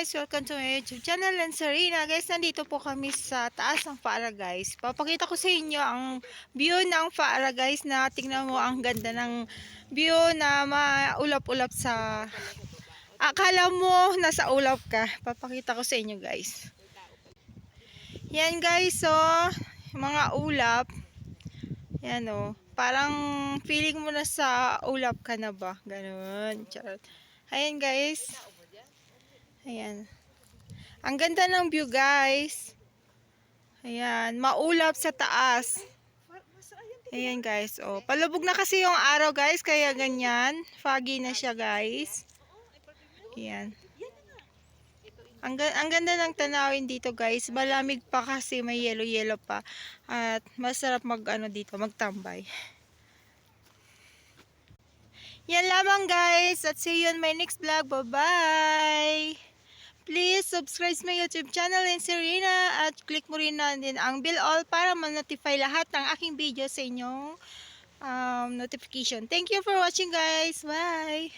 guys, welcome to my YouTube channel and Sarina. Guys, nandito po kami sa taas ng Faara guys. Papakita ko sa inyo ang view ng Faara guys na tingnan mo ang ganda ng view na maulap-ulap sa... Akala mo nasa ulap ka. Papakita ko sa inyo guys. Yan guys, so mga ulap. Yan o. Parang feeling mo na sa ulap ka na ba? Ganun. Charot. Ayan guys. Ayan. Ang ganda ng view guys. Ayan. Maulap sa taas. Ayan guys. Oh, palubog na kasi yung araw guys. Kaya ganyan. Foggy na siya guys. Ayan. Ang ganda ng tanawin dito guys. Malamig pa kasi may yellow pa. At masarap dito, magtambay. Yan lamang guys. At see you on my next vlog. Bye-bye. Please subscribe my YouTube channel and Sarina at click mo rin na din ang bell all para ma-notify lahat ng aking video sa inyong notification. Thank you for watching guys. Bye!